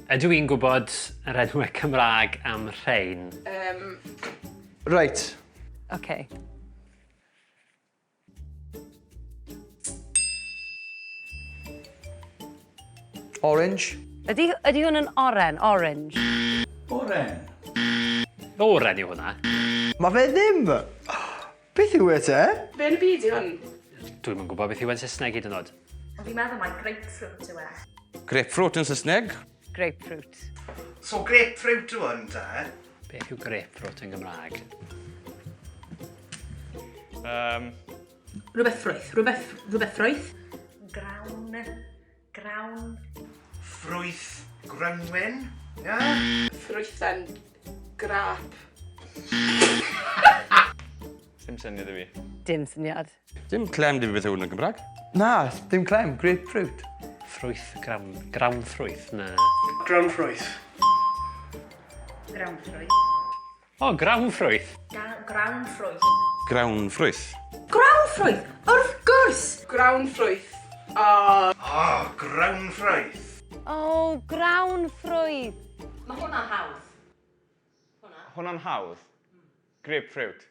Ydw i'n gwybod yr enwau Cymraeg am rhain? Right. OK. Orange. Ydy hwn yn oren? Orange? Oren. Oren yw hwnna. Mae fe ddim. Beth yw e te? Be yn y byd yw hwn? Dwi'm yn gwybod beth yw yn Saesneg hyd yn oed. Fi'n meddwl mae grapefruit yw e. Grapefruit yn Saesneg. Grapefruit. So grapefruit yw hwn te? Beth yw grapefruit yn Gymraeg? Rhywbeth ffrwyth. Rhywbeth ffrwyth. Grawn. Ffrwyth grawnwyn. Ia? Ffrwythen. Grap. Dim syniad i fi. Dim syniad. Dim clem di fi beth yw hwn yn Gymraeg. Na, dim clem. Grapefruit. Ffrwyth, grawn ffrwyth, na. Grawn ffrwyth. Grawn ffrwyth. O, grawn ffrwyth. Grawn ffrwyth. Grawn ffrwyth. Grawn ffrwyth! Wrth gwrs! Grawn ffrwyth. Grawn ffrwyth. O, grawn ffrwyth. Mae hwnna'n hawdd. Hwnna'n hawdd. Grapefruit.